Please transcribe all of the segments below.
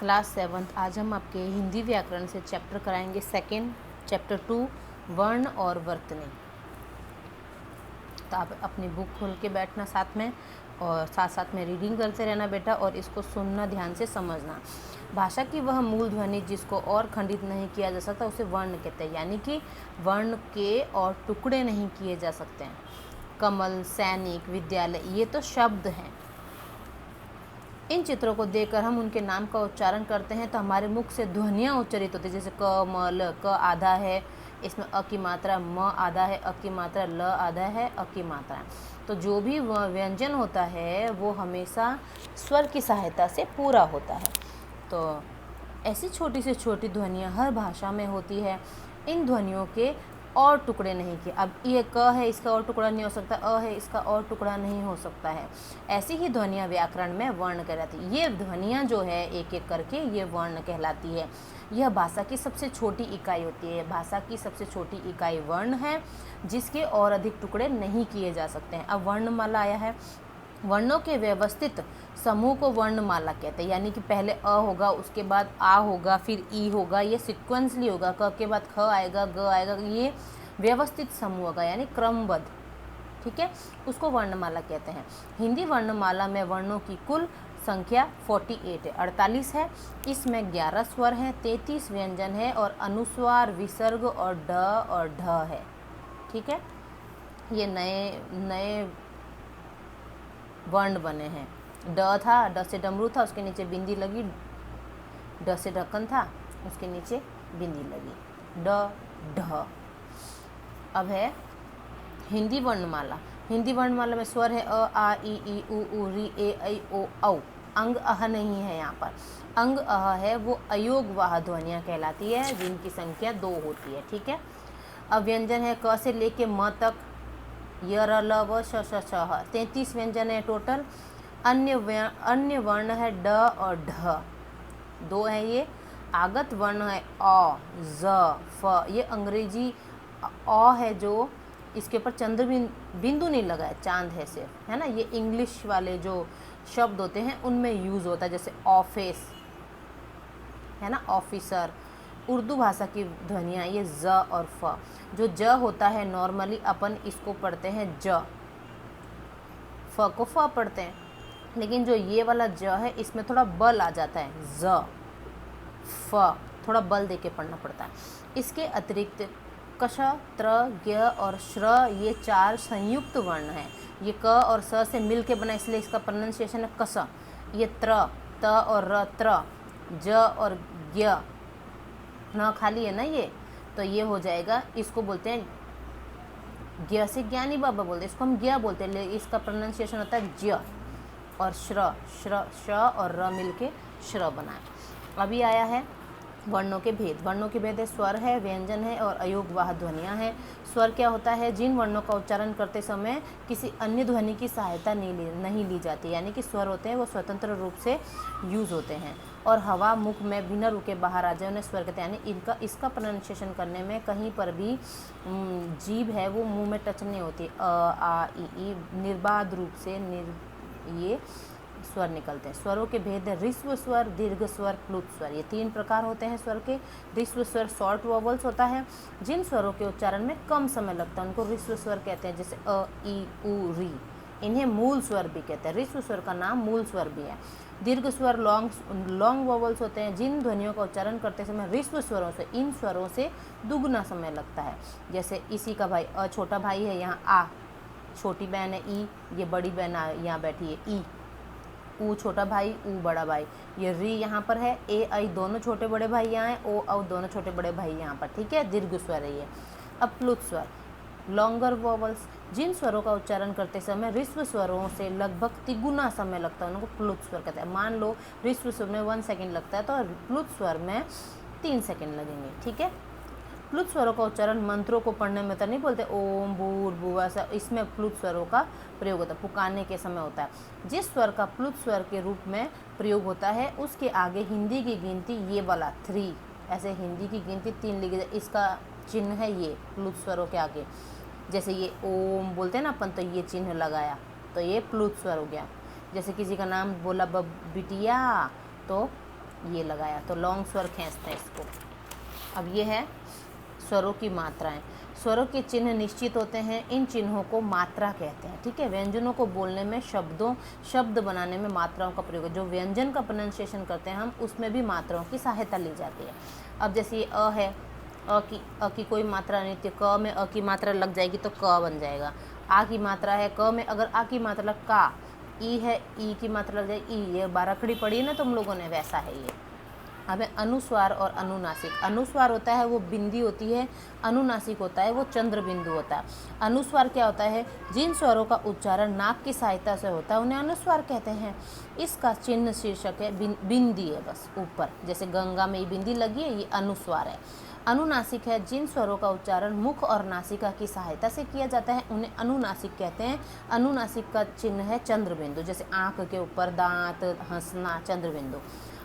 Class 7th। आज हम आपके हिंदी व्याकरण से चैप्टर कराएंगे सेकेंड, चैप्टर 2 वर्ण और वर्तनी। तो आप अपनी बुक खोल के बैठना साथ में, और साथ साथ में रीडिंग करते रहना बेटा, और इसको सुनना, ध्यान से समझना। भाषा की वह मूल ध्वनि जिसको और खंडित नहीं किया जा सकता उसे वर्ण कहते हैं, यानी कि वर्ण के और टुकड़े नहीं किए जा सकते हैं। कमल, सैनिक, विद्यालय, ये तो शब्द हैं। इन चित्रों को देखकर हम उनके नाम का उच्चारण करते हैं तो हमारे मुख से ध्वनियाँ उच्चारित होती है। जैसे क, म, ल, क आधा है, इसमें अ की मात्रा, म आधा है, अ की मात्रा, ल आधा है, अ की मात्रा। तो जो भी व्यंजन होता है वो हमेशा स्वर की सहायता से पूरा होता है। तो ऐसी छोटी से छोटी ध्वनियाँ हर भाषा में होती है। इन ध्वनियों के और टुकड़े नहीं किए। अब ये क है, इसका और टुकड़ा नहीं हो सकता, अ है, इसका और टुकड़ा नहीं हो सकता है। ऐसी ही ध्वनियाँ व्याकरण में वर्ण कहलाती है। ये ध्वनियाँ जो है एक एक करके ये वर्ण कहलाती है। यह भाषा की सबसे छोटी इकाई होती है। भाषा की सबसे छोटी इकाई वर्ण है, जिसके और अधिक टुकड़े नहीं किए जा सकते हैं। अब वर्णमाला आया है। वर्णों के व्यवस्थित समूह को वर्णमाला कहते हैं, यानी कि पहले अ होगा, उसके बाद आ होगा, फिर ई होगा, ये सिक्वेंसली होगा। क के बाद ख आएगा, ग आएगा, ये व्यवस्थित समूह होगा, यानी क्रमबद्ध। ठीक है, उसको वर्णमाला कहते हैं। हिंदी वर्णमाला में वर्णों की कुल संख्या 48 है, 48 है। इसमें 11 स्वर हैं, 33 व्यंजन है, और अनुस्वार, विसर्ग और ड और ढ है। ठीक है, ये नए नए वर्ण बने हैं। ड था, ड से डमरू था, उसके नीचे बिंदी लगी। ड से ढक्कन था, उसके नीचे बिंदी लगी। ड, ढ। अब है हिंदी वर्णमाला। हिंदी वर्णमाला में स्वर है अ, आ, ई, उ, री, ए, ऐ, ओ, औ। अंग अह नहीं है यहाँ पर। अंग अह है वो अयोगवाह ध्वनियाँ कहलाती है, जिनकी संख्या 2 होती है। ठीक है, अब व्यंजन है क से लेके म तक, य, र, ल, व, श, श, छ, ह। 33 व्यंजन है टोटल। अन्य वर्ण है ड और ढ, 2 है ये। आगत वर्ण है अ, ज, फ। ये अंग्रेजी अ है जो इसके ऊपर चंद्र बिंदु नहीं लगा है, चांद है सिर्फ, है ना। ये इंग्लिश वाले जो शब्द होते हैं उनमें यूज़ होता है, जैसे ऑफिस है ना, ऑफिसर। उर्दू भाषा की ध्वनियाँ ये ज और फ। जो ज होता है नॉर्मली अपन इसको पढ़ते हैं ज, फ को फ पढ़ते हैं, लेकिन जो ये वाला ज है इसमें थोड़ा बल आ जाता है, ज, फ, थोड़ा बल दे के पढ़ना पड़ता है। इसके अतिरिक्त कश, त्र, ज्ञ और श्र, ये 4 संयुक्त वर्ण हैं। ये क और स से मिल के बना, इसलिए इसका प्रोनाउंसिएशन है कस। ये त्र, त और र, त्र, ज और ज्ञ, न खाली है ना ये, तो ये हो जाएगा, इसको बोलते हैं ज्ञ से ज्ञानी बाबा बोलते हैं, इसको हम ज्ञ बोलते हैं, इसका प्रोनाउंसिएशन होता है ज्य। और श्र, श्र, श और र मिल के श्र बनाए। अभी आया है वर्णों के भेद। वर्णों के भेद है स्वर है, व्यंजन है और अयोगवाह ध्वनियाँ हैं। स्वर क्या होता है? जिन वर्णों का उच्चारण करते समय किसी अन्य ध्वनि की सहायता नहीं ली जाती, यानी कि स्वर होते हैं वो स्वतंत्र रूप से यूज़ होते हैं। और हवा मुख में बिना रुके बाहर आ जाए उन्हें स्वर कहते हैं, यानी इसका प्रोनाउंसिएशन करने में कहीं पर भी जीभ है वो मुंह में टच नहीं होती। अ, आ, ई, निर्बाध रूप से ये स्वर निकलते हैं। स्वरों के भेद है ऋस्व स्वर, दीर्घ स्वर, प्लुत स्वर। ये 3 प्रकार होते हैं स्वर के। ऋस्व स्वर शॉर्ट वॉवल्स होता है। जिन स्वरों के उच्चारण में कम समय लगता है उनको ऋस्व स्वर कहते हैं, जैसे अ, ई, उ, री। इन्हें मूल स्वर भी कहते हैं। ऋस्व स्वर का नाम मूल स्वर भी है। दीर्घ स्वर लॉन्ग वॉवल्स होते हैं। जिन ध्वनियों का उच्चारण करते समय ऋस्व स्वरों से इन स्वरों से दुगना समय लगता है। जैसे इसी का भाई अ छोटा भाई है, यहाँ आ छोटी बहन है, ई ये बड़ी बहन यहाँ बैठी है, ई। ऊ छोटा भाई, ऊ बड़ा भाई। ये री यहाँ पर है, ए, आई दोनों छोटे बड़े भाई यहाँ हैं, ओ, औ दोनों छोटे बड़े भाई यहाँ पर। ठीक है, दीर्घ स्वर है ये। अब प्लुत स्वर, लॉन्गर वॉवल्स। जिन स्वरों का उच्चारण करते समय ऋस्व स्वरों से लगभग तिगुना समय लगता है उनको प्लुत स्वर कहते हैं। मान लो ऋस्व स्वर में 1 सेकेंड लगता है तो प्लुत स्वर में 3 सेकेंड लगेंगे। ठीक है, प्लुत स्वरों का उच्चारण मंत्रों को पढ़ने में तो नहीं बोलते, ओम, भूर्भुवः ऐसा, इसमें प्लुत स्वरों का प्रयोग होता है, पुकारने के समय होता है। जिस स्वर का प्लुत स्वर के रूप में प्रयोग होता है उसके आगे हिंदी की गिनती ये वाला 3, ऐसे हिंदी की गिनती 3 लिखी जाए, इसका चिन्ह है ये प्लुत स्वरों के आगे। जैसे ये ओम बोलते हैं ना अपन, तो ये चिन्ह लगाया तो ये प्लुत स्वर हो गया। जैसे किसी का नाम बोला बिटिया, तो ये लगाया तो लॉन्ग स्वर खींचते हैं इसको। अब ये है स्वरों की मात्राएं। स्वरों के चिन्ह निश्चित होते हैं, इन चिन्हों को मात्रा कहते हैं। ठीक है, व्यंजनों को बोलने में शब्द बनाने में मात्राओं का प्रयोग, जो व्यंजन का प्रोनाउंसिएशन करते हैं हम, उसमें भी मात्राओं की सहायता ली जाती है। अब जैसे ये अ है, अ की कोई मात्रा नहीं थी, क में अ की मात्रा लग जाएगी तो क बन जाएगा। आ की मात्रा है, क में अगर आ की मात्रा लग का, ई है, ई की मात्रा लग जाएगी ई। ये बारहखड़ी पढ़ी ना तुम लोगों ने, वैसा है ये। अब है अनुस्वार और अनुनासिक। अनुस्वार होता है वो बिंदी होती है, अनुनासिक होता है वो चंद्र बिंदु होता है। अनुस्वार क्या होता है? जिन स्वरों का उच्चारण नाक की सहायता से होता है उन्हें अनुस्वार कहते हैं। इसका चिन्ह शीर्षक है बिंदी है, बस ऊपर, जैसे गंगा में ये बिंदी लगी है, ये अनुस्वार है। अनुनासिक है जिन स्वरों का उच्चारण मुख और नासिका की सहायता से किया जाता है उन्हें अनुनासिक कहते हैं। अनुनासिक का चिन्ह है चंद्र बिंदु, जैसे आंख के ऊपर, दांत, हंसना, चंद्र बिंदु।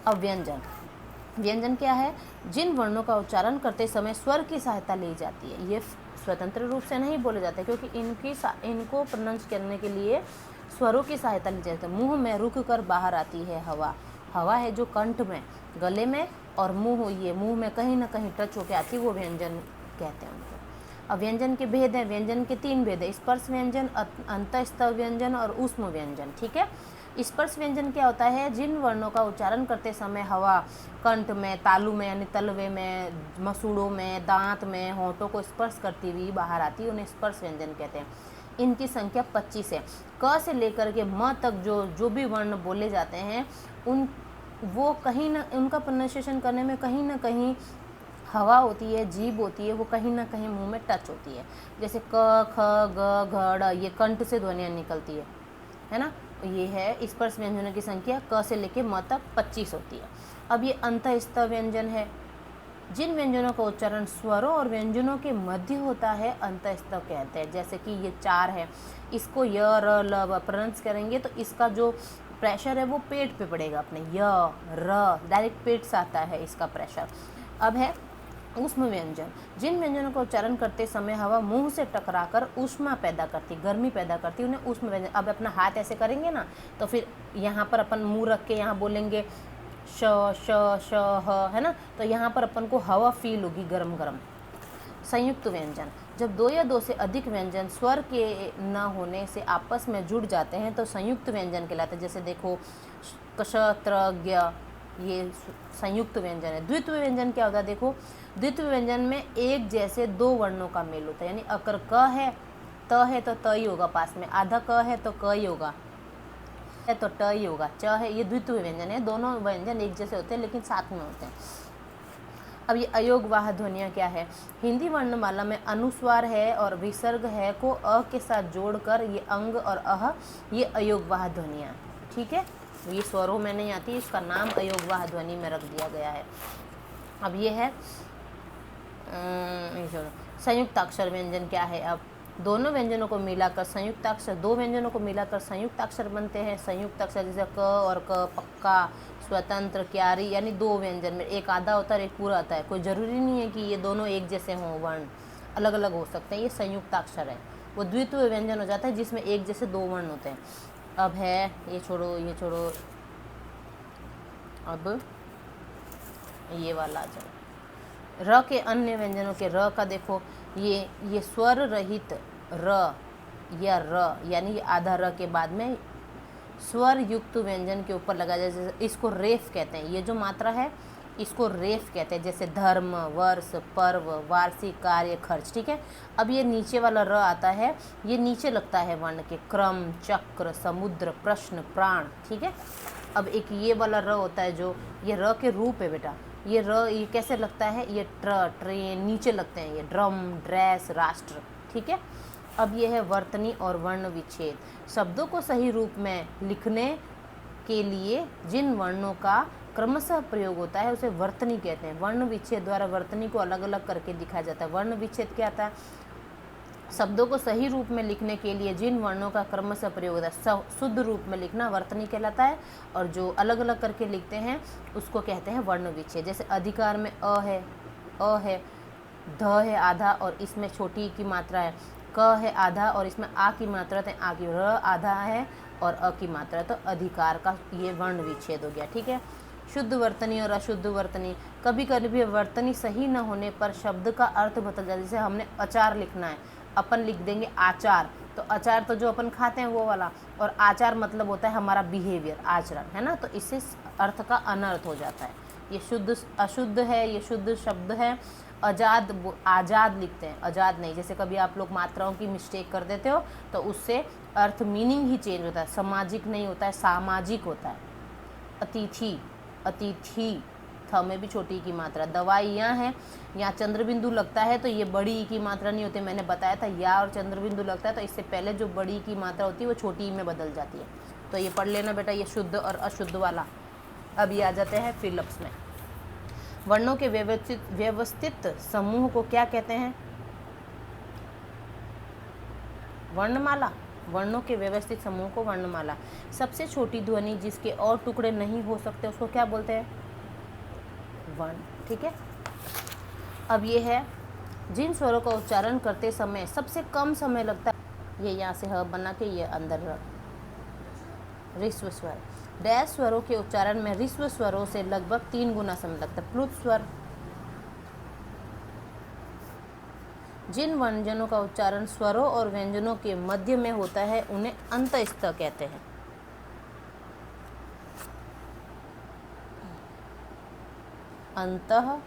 अब व्यंजन। व्यंजन क्या है? जिन वर्णों का उच्चारण करते समय स्वर की सहायता ली जाती है। ये स्वतंत्र रूप से नहीं बोले जाते क्योंकि इनको प्रोनाउंस करने के लिए स्वरों की सहायता ली जाती है। मुंह में रुक कर बाहर आती है हवा। हवा है जो कंठ में, गले में और मुंह में कहीं ना कहीं टच होकर आती है, वो व्यंजन कहते हैं उनको। अब व्यंजन के भेद हैं। व्यंजन के 3 भेद है: स्पर्श व्यंजन, अंतःस्थ व्यंजन और ऊष्म व्यंजन। ठीक है, स्पर्श व्यंजन क्या होता है? जिन वर्णों का उच्चारण करते समय हवा कंठ में, तालु में यानी तलवे में, मसूड़ों में, दांत में, होंठों को स्पर्श करती हुई बाहर आती है, उन्हें स्पर्श व्यंजन कहते हैं। इनकी संख्या 25 है। क से लेकर के म तक जो भी वर्ण बोले जाते हैं वो कहीं ना, उनका प्रोनाउंसिएशन करने में कहीं ना कहीं हवा होती है, जीभ होती है, वो कहीं ना कहीं मुंह में टच होती है। जैसे क, ख, ग, घ, ड़, ये कंठ से ध्वनियाँ निकलती है ना। ये है स्पर्श व्यंजनों की संख्या, क से लेके म तक 25 होती है। अब ये अंतःस्थ व्यंजन है। जिन व्यंजनों का उच्चारण स्वरों और व्यंजनों के मध्य होता है अंतःस्थ कहते हैं। जैसे कि ये 4 है, इसको य, र, ल प्रोनाउंस करेंगे तो इसका जो प्रेशर है वो पेट पे पड़ेगा अपने, य, र, डायरेक्ट पेट से आता है इसका प्रेशर। अब है ऊष्म व्यंजन। जिन व्यंजनों का उच्चारण करते समय हवा मुंह से टकराकर ऊष्मा पैदा करती, गर्मी पैदा करती, उन्हें ऊष्म व्यंजन। अब अपना हाथ ऐसे करेंगे ना तो फिर यहाँ पर अपन मुंह रख के यहाँ बोलेंगे श, श, श, ह, है ना, तो यहाँ पर अपन को हवा फील होगी गरम गरम। संयुक्त व्यंजन। जब 2 या 2 से अधिक व्यंजन स्वर के न होने से आपस में जुड़ जाते हैं तो संयुक्त व्यंजन कहलाते हैं। जैसे देखो कश, त्र, ज्ञ, ये संयुक्त व्यंजन है। द्वित्व व्यंजन क्या होता है? देखो, द्वित्व व्यंजन में एक जैसे 2 वर्णों का मेल होता है। यानी अगर क है, त है तो त ही होगा पास में, आधा क है तो क ही होगा, है तो ट ही होगा, च है। ये द्वित्व व्यंजन है। दोनों व्यंजन एक जैसे होते हैं लेकिन साथ में होते हैं। अब ये अयोगवाह ध्वनियाँ क्या है? हिंदी वर्णमाला में अनुस्वार है और विसर्ग है को अ के साथ जोड़कर ये अंग और अह, ये अयोगवाह ध्वनियाँ। ठीक है, ये स्वरों में नहीं आती, इसका नाम अयोगवाह ध्वनि में रख दिया गया है। अब ये है संयुक्ताक्षर व्यंजन क्या है? अब दोनों व्यंजनों को मिलाकर संयुक्ताक्षर, 2 व्यंजनों को मिलाकर संयुक्ताक्षर बनते हैं। संयुक्ताक्षर जैसे क और क, पक्का, स्वतंत्र, क्यारी, यानी 2 व्यंजन में एक आधा होता है एक पूरा आता है। कोई ज़रूरी नहीं है कि ये दोनों एक जैसे हों, वर्ण अलग अलग हो सकते हैं। ये संयुक्ताक्षर है। वो द्वित्व व्यंजन हो जाता है जिसमें एक जैसे 2 वर्ण होते हैं। अब है ये छोड़ो, अब ये वाला आ जाओ। र के अन्य व्यंजनों के र का देखो, ये स्वर रहित र या र, यानी ये आधा र के बाद में स्वर युक्त व्यंजन के ऊपर लगा जाए, जैसे इसको रेफ कहते हैं। ये जो मात्रा है इसको रेफ कहते हैं। जैसे धर्म, वर्ष, पर्व, वार्षिक, कार्य, खर्च। ठीक है, अब ये नीचे वाला र आता है, ये नीचे लगता है वर्ण के, क्रम, चक्र, समुद्र, प्रश्न, प्राण। ठीक है, अब एक ये वाला र होता है जो ये र के रूप है बेटा। ये र ये कैसे लगता है? ये ट्रेन नीचे लगते हैं, ये ड्रम, ड्रेस, राष्ट्र। ठीक है, अब ये है वर्तनी और वर्ण विच्छेद। शब्दों को सही रूप में लिखने के लिए जिन वर्णों का क्रमशः प्रयोग होता है उसे वर्तनी कहते हैं। वर्ण विच्छेद द्वारा वर्तनी को अलग अलग करके दिखाया जाता है। वर्ण विच्छेद क्या आता है? शब्दों को सही रूप में लिखने के लिए जिन वर्णों का क्रमशः प्रयोग होता है, शुद्ध रूप में लिखना वर्तनी कहलाता है, और जो अलग अलग करके लिखते हैं उसको कहते हैं वर्ण विच्छेद। जैसे अधिकार में अ है, ध है आधा और इसमें छोटी की मात्रा है, क है आधा और इसमें आ की मात्रा है, आ की, र आधा है और अ की मात्रा, तो अधिकार का ये वर्ण विच्छेद हो गया। ठीक है, शुद्ध वर्तनी और अशुद्ध वर्तनी। कभी कभी वर्तनी सही न होने पर शब्द का अर्थ बदल जाता है। जैसे हमने अचार लिखना है, अपन लिख देंगे आचार, तो अचार तो जो अपन खाते हैं वो वाला, और आचार मतलब होता है हमारा बिहेवियर, आचरण, है ना। तो इससे अर्थ का अनर्थ हो जाता है। ये शुद्ध अशुद्ध है, ये शुद्ध शब्द है। आज़ाद लिखते हैं, आज़ाद नहीं। जैसे कभी आप लोग मात्राओं की मिस्टेक कर देते हो तो उससे अर्थ मीनिंग ही चेंज होता है, सामाजिक नहीं होता है, सामाजिक होता है। अतिथि, अतिथि, थ में भी छोटी की मात्रा। दवाई यहाँ है, यहाँ चंद्र बिंदु लगता है तो ये बड़ी ई की मात्रा नहीं होती। मैंने बताया था या और चंद्र बिंदु लगता है तो इससे पहले जो बड़ी की मात्रा होती है वो छोटी ई में बदल जाती है। तो ये पढ़ लेना बेटा, ये शुद्ध और अशुद्ध वाला। अब ये आ जाते हैं फिलप्स में। वर्णों के व्यवस्थित समूह को क्या कहते हैं? वर्णमाला। वर्णों के व्यवस्थित समूह को वर्णमाला। सबसे छोटी ध्वनि जिसके और टुकड़े नहीं हो सकते उसको क्या बोलते हैं? वर्ण। ठीक है। अब ये है जिन स्वरों का उच्चारण करते समय सबसे कम समय लगता है, ये यहाँ से ह बना के ये अंदर रख। ऋस्व स्वर। डैश स्वरों के उच्चारण में ऋस्व स्वरों से लगभग 3 गुना समय लगता है। प्लुत स्वर। जिन व्यंजनों का उच्चारण स्वरों और व्यंजनों के मध्य में होता है उन्हें अंतस्थ कहते हैं। अंतः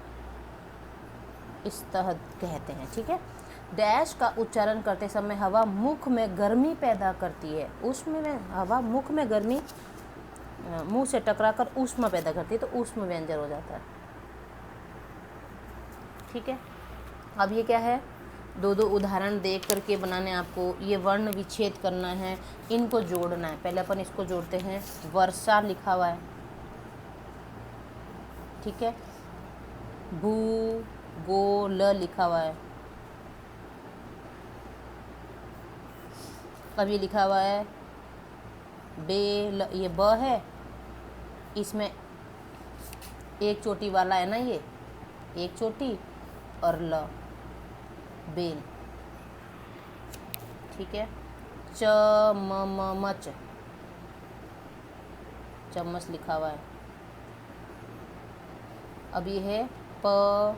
स्तः कहते हैं। ठीक है। डैश का उच्चारण करते समय हवा मुख में गर्मी पैदा करती है। उष्म में हवा मुख में गर्मी मुंह से टकराकर ऊष्मा पैदा करती है, तो ऊष्म व्यंजन हो जाता है। ठीक है। अब ये क्या है? दो उदाहरण देख करके बनाने आपको। ये वर्ण विच्छेद करना है, इनको जोड़ना है। पहले अपन इसको जोड़ते हैं। वर्षा लिखा हुआ है, ठीक है। भू गो ल लिखा हुआ है। अब ये लिखा हुआ है बे ल, ये ब है, इसमें एक चोटी वाला है ना, ये एक चोटी और ल, बेल। ठीक है। च म मच, चम्मच लिखा हुआ है। अब ये है प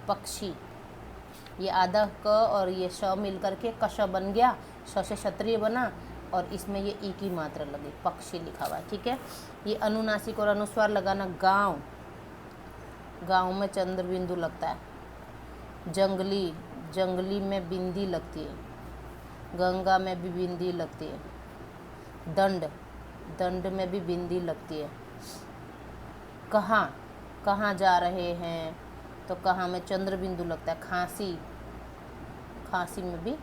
पक्षी, ये आधा क और ये श मिल करके कश बन गया, श से क्षत्रिय बना और इसमें ये ई की मात्रा लगी, पक्षी लिखा हुआ है। ठीक है। ये अनुनासिक और अनुस्वार लगाना। गांव, गांव में चंद्र बिंदु लगता है। जंगली, जंगली में बिंदी लगती है। गंगा में भी बिंदी लगती है। दंड, दंड में भी बिंदी लगती है। कहाँ, कहाँ जा रहे हैं, तो कहाँ में चंद्र बिंदु लगता है। खांसी, खांसी में भी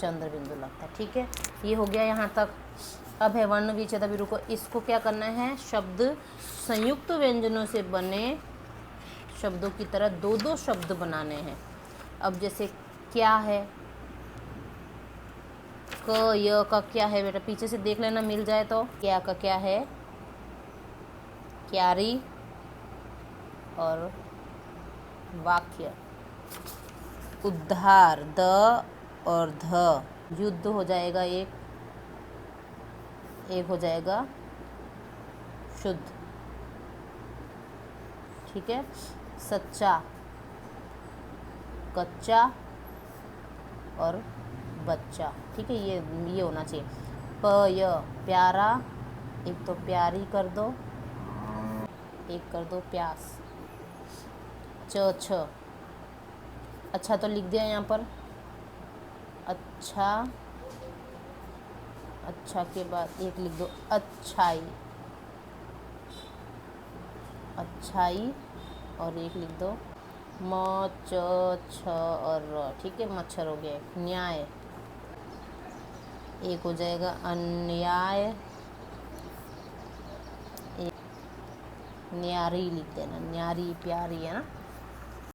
चंद्र बिंदु लगता है। ठीक है। ये हो गया यहाँ तक। अब है वर्ण विच्छेद। अभी रुको, इसको क्या करना है? शब्द संयुक्त व्यंजनों से बने शब्दों की तरह दो शब्द बनाने हैं। अब जैसे क्या है, क य का क्या है बेटा? पीछे से देख लेना, मिल जाए तो। क्या का क्या है? क्यारी और वाक्य। उद्धार, द और ध। युद्ध हो जाएगा एक हो जाएगा शुद्ध। ठीक है। सच्चा, कच्चा और बच्चा। ठीक है। ये होना चाहिए। प य प्यारा, एक तो प्यारी कर दो, एक कर दो प्यास। च छ, अच्छा तो लिख दिया यहाँ पर। अच्छा, अच्छा के बाद एक लिख दो अच्छाई, अच्छाई और एक लिख दो म च छ और र। ठीक है। मच्छर हो गया। न्याय, एक हो जाएगा अन्याय, एक न्यारी लिख देना। न्यारी प्यारी है ना।